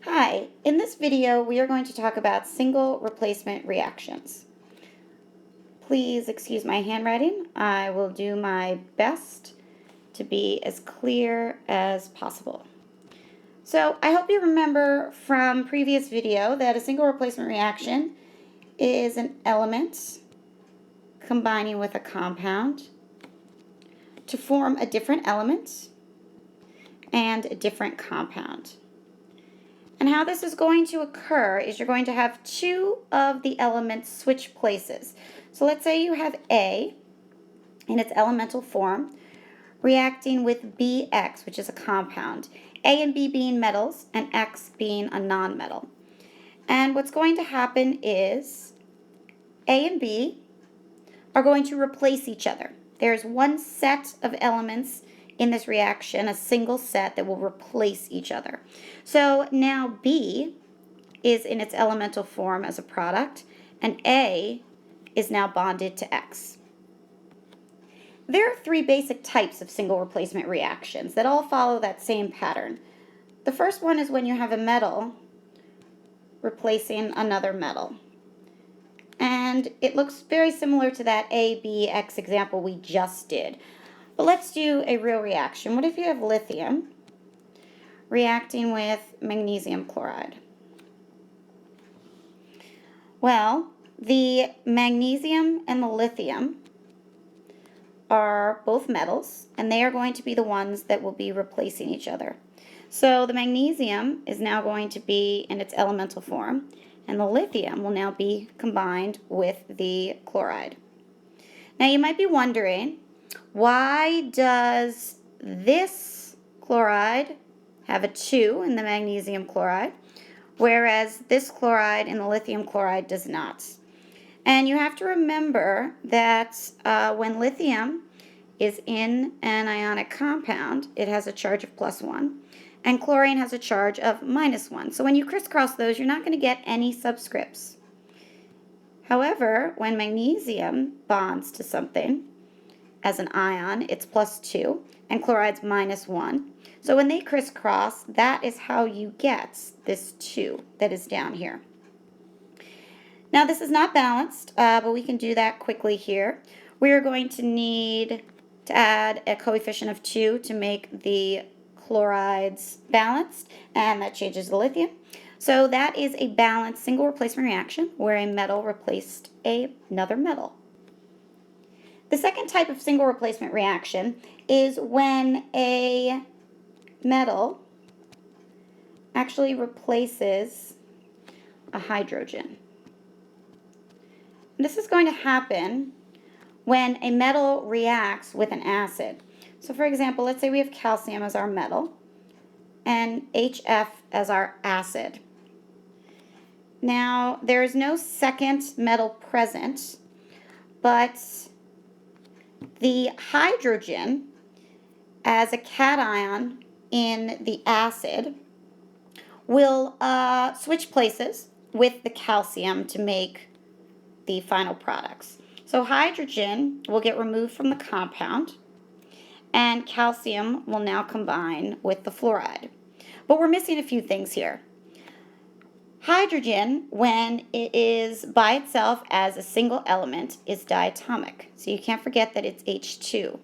Hi, in this video we are going to talk about single replacement reactions. Please excuse my handwriting. I will do my best to be as clear as possible. So I hope you remember from previous video that a single replacement reaction is an element combining with a compound to form a different element and a different compound. And how this is going to occur is you're going to have two of the elements switch places. So let's say you have A in its elemental form reacting with BX, which is a compound. A and B being metals and X being a nonmetal. And what's going to happen is A and B are going to replace each other. There's one set of elements in this reaction, a single set that will replace each other. So now B is in its elemental form as a product, and A is now bonded to X. There are three basic types of single replacement reactions that all follow that same pattern. The first one is when you have a metal replacing another metal. And it looks very similar to that ABX example we just did. But let's do a real reaction. What if you have lithium reacting with magnesium chloride? Well, the magnesium and the lithium are both metals, and they are going to be the ones that will be replacing each other. So the magnesium is now going to be in its elemental form, and the lithium will now be combined with the chloride. Now you might be wondering, why does this chloride have a 2 in the magnesium chloride, whereas this chloride in the lithium chloride does not? And you have to remember that when lithium is in an ionic compound, it has a charge of +1, and chlorine has a charge of -1. So when you crisscross those, you're not going to get any subscripts. However, when magnesium bonds to something as an ion, it's +2, and chloride's -1. So when they crisscross, that is how you get this 2 that is down here. Now this is not balanced, but we can do that quickly here. We are going to need to add a coefficient of 2 to make the chlorides balanced, and that changes the lithium. So that is a balanced single replacement reaction where a metal replaced another metal. The second type of single replacement reaction is when a metal actually replaces a hydrogen. This is going to happen when a metal reacts with an acid. So for example, let's say we have calcium as our metal and HF as our acid. Now, there is no second metal present, but the hydrogen as a cation in the acid will switch places with the calcium to make the final products. So hydrogen will get removed from the compound, and calcium will now combine with the fluoride. But we're missing a few things here. Hydrogen, when it is by itself as a single element, is diatomic. So you can't forget that it's H2.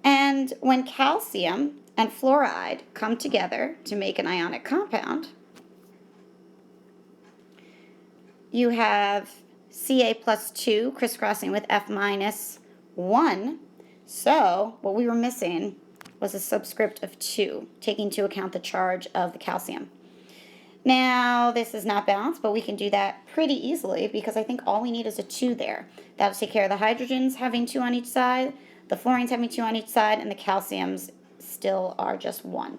And when calcium and fluoride come together to make an ionic compound, you have Ca+2 crisscrossing with F-1. So what we were missing was a subscript of 2, taking into account the charge of the calcium. Now, this is not balanced, but we can do that pretty easily because I think all we need is a 2 there. That'll take care of the hydrogens having 2 on each side, the fluorines having 2 on each side, and the calciums still are just 1.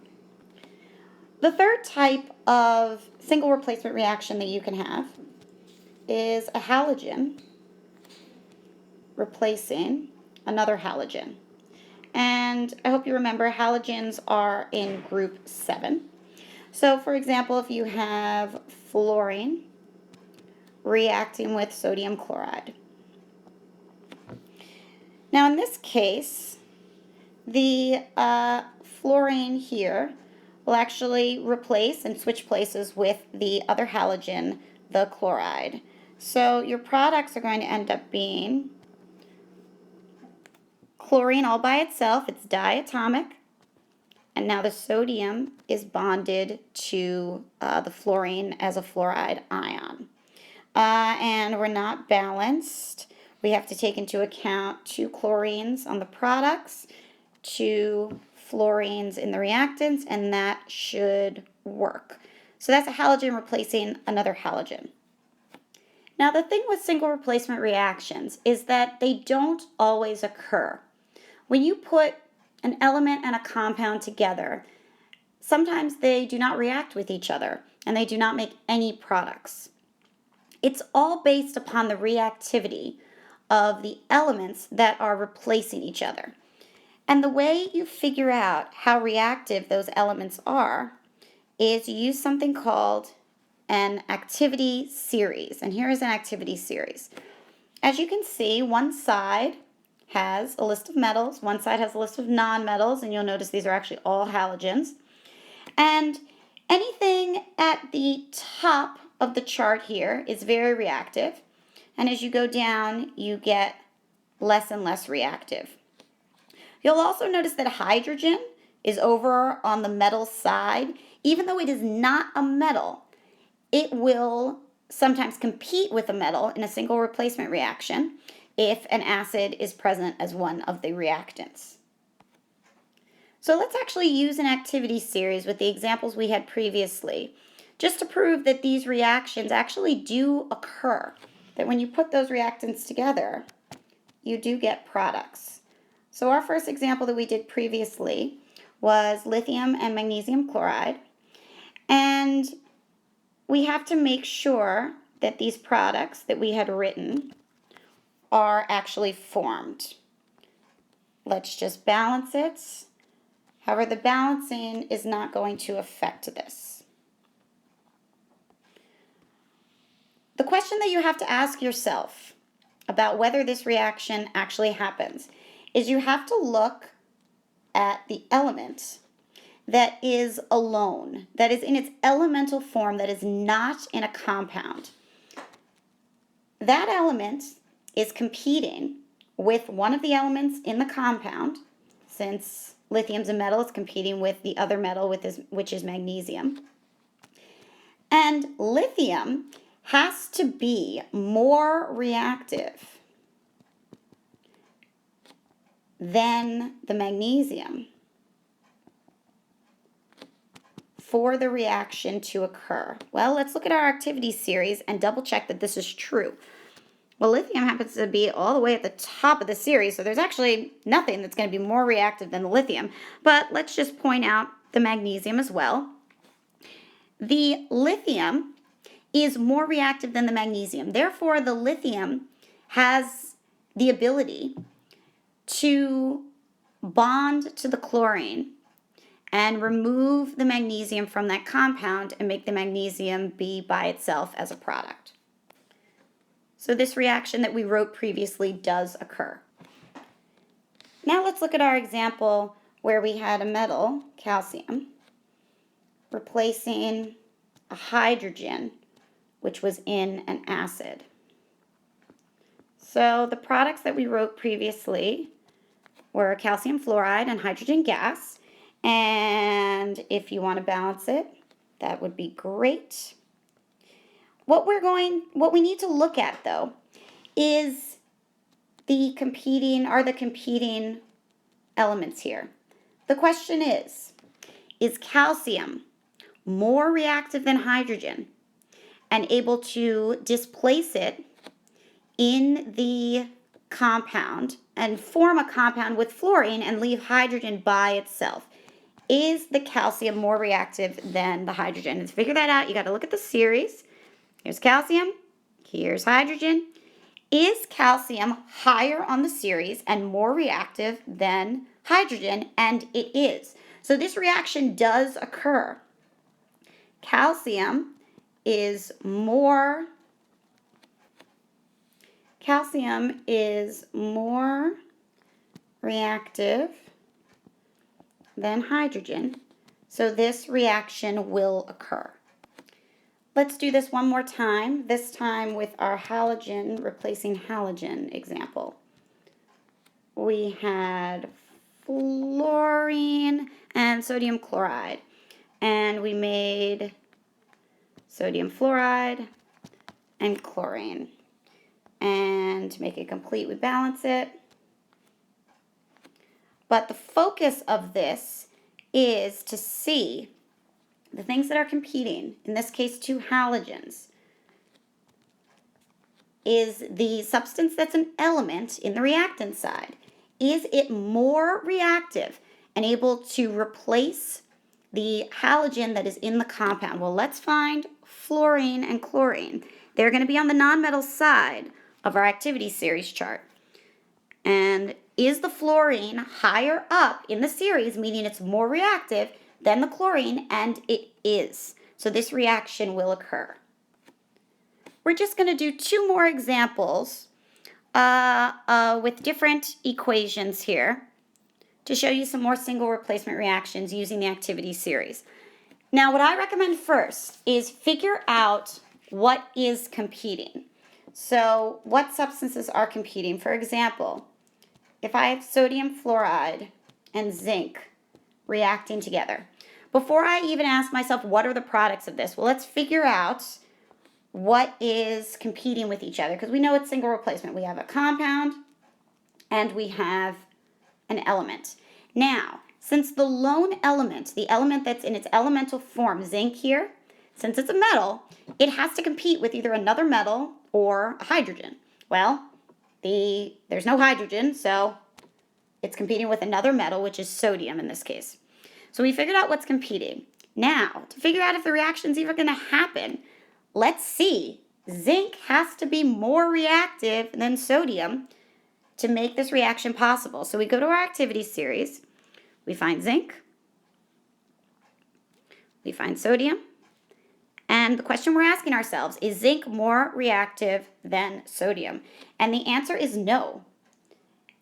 The third type of single replacement reaction that you can have is a halogen replacing another halogen. And I hope you remember halogens are in group 7. So for example, if you have fluorine reacting with sodium chloride. Now in this case, the fluorine here will actually replace and switch places with the other halogen, the chloride. So your products are going to end up being chlorine all by itself, it's diatomic, and now the sodium is bonded to the fluorine as a fluoride ion. And we're not balanced. We have to take into account 2 chlorines on the products, 2 fluorines in the reactants, and that should work. So that's a halogen replacing another halogen. Now the thing with single replacement reactions is that they don't always occur. When you put an element and a compound together, sometimes they do not react with each other and they do not make any products. It's all based upon the reactivity of the elements that are replacing each other. And the way you figure out how reactive those elements are is you use something called an activity series. And here is an activity series. As you can see, one side has a list of metals, one side has a list of nonmetals, and you'll notice these are actually all halogens. And anything at the top of the chart here is very reactive, and as you go down, you get less and less reactive. You'll also notice that hydrogen is over on the metal side. Even though it is not a metal, it will sometimes compete with a metal in a single replacement reaction if an acid is present as one of the reactants. So let's actually use an activity series with the examples we had previously, just to prove that these reactions actually do occur, that when you put those reactants together, you do get products. So our first example that we did previously was lithium and magnesium chloride, and we have to make sure that these products that we had written are actually formed. Let's just balance it. However, the balancing is not going to affect this. The question that you have to ask yourself about whether this reaction actually happens is you have to look at the element that is alone, that is in its elemental form, that is not in a compound. That element is competing with one of the elements in the compound, since lithium's a metal, it's competing with the other metal, which is magnesium. And lithium has to be more reactive than the magnesium for the reaction to occur. Well, let's look at our activity series and double check that this is true. Well, lithium happens to be all the way at the top of the series, so there's actually nothing that's going to be more reactive than the lithium. But let's just point out the magnesium as well. The lithium is more reactive than the magnesium. Therefore, the lithium has the ability to bond to the chlorine and remove the magnesium from that compound and make the magnesium be by itself as a product. So this reaction that we wrote previously does occur. Now let's look at our example where we had a metal, calcium, replacing a hydrogen, which was in an acid. So the products that we wrote previously were calcium fluoride and hydrogen gas. And if you want to balance it, that would be great. What we need to look at though is the competing elements here. The question is calcium more reactive than hydrogen and able to displace it in the compound and form a compound with fluorine and leave hydrogen by itself? Is the calcium more reactive than the hydrogen? And to figure that out, you got to look at the series. Here's calcium, here's hydrogen. Is calcium higher on the series and more reactive than hydrogen? And it is. So this reaction does occur. Calcium is more reactive than hydrogen. So this reaction will occur. Let's do this one more time, this time with our halogen replacing halogen example. We had fluorine and sodium chloride, and we made sodium fluoride and chlorine. And to make it complete, we balance it. But the focus of this is to see the things that are competing, in this case 2 halogens, is the substance that's an element in the reactant side. Is it more reactive and able to replace the halogen that is in the compound? Well, let's find fluorine and chlorine. They're going to be on the nonmetal side of our activity series chart. And is the fluorine higher up in the series, meaning it's more reactive than the chlorine? And it is. So this reaction will occur. We're just going to do 2 more examples with different equations here to show you some more single replacement reactions using the activity series. Now, what I recommend first is figure out what is competing. So what substances are competing? For example, if I have sodium fluoride and zinc reacting together, before I even ask myself what are the products of this, well, let's figure out what is competing with each other, because we know it's single replacement. We have a compound and we have an element. Now, since the lone element, the element that's in its elemental form, zinc here, since it's a metal, it has to compete with either another metal or a hydrogen. Well, there's no hydrogen, so it's competing with another metal, which is sodium in this case. So we figured out what's competing. Now, to figure out if the reaction's even going to happen, let's see. Zinc has to be more reactive than sodium to make this reaction possible. So we go to our activity series. We find zinc. We find sodium. And the question we're asking ourselves, is zinc more reactive than sodium? And the answer is no.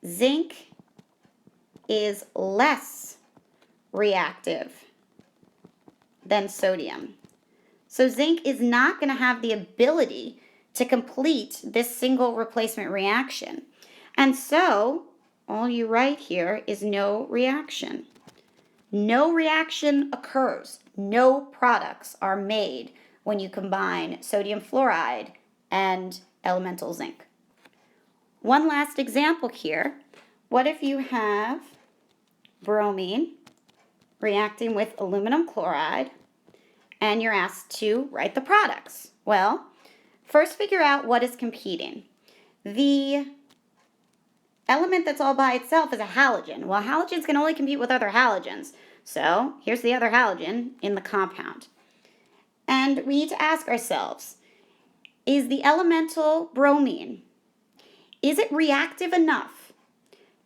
Zinc is less reactive than sodium. So zinc is not going to have the ability to complete this single replacement reaction. And so all you write here is no reaction. No reaction occurs. No products are made when you combine sodium fluoride and elemental zinc. One last example here. What if you have bromine reacting with aluminum chloride and you're asked to write the products? Well, first figure out what is competing. The element that's all by itself is a halogen. Well, halogens can only compete with other halogens. So here's the other halogen in the compound. And we need to ask ourselves, is the elemental bromine, is it reactive enough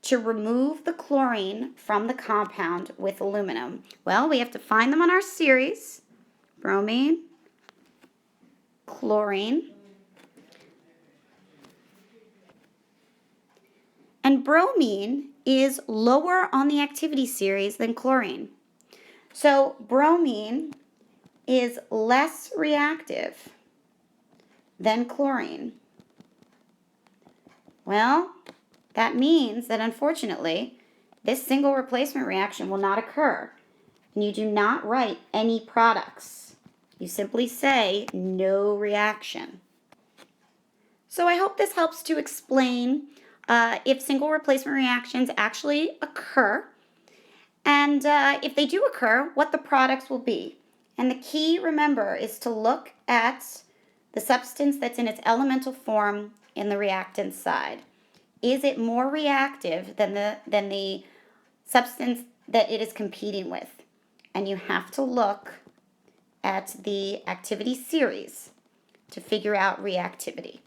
to remove the chlorine from the compound with aluminum? Well, we have to find them on our series. Bromine, chlorine, and bromine is lower on the activity series than chlorine. So bromine is less reactive than chlorine. Well, that means that unfortunately, this single replacement reaction will not occur. And you do not write any products. You simply say no reaction. So I hope this helps to explain if single replacement reactions actually occur, and if they do occur, what the products will be. And the key, remember, is to look at the substance that's in its elemental form in the reactant side. Is it more reactive than the substance that it is competing with? And you have to look at the activity series to figure out reactivity.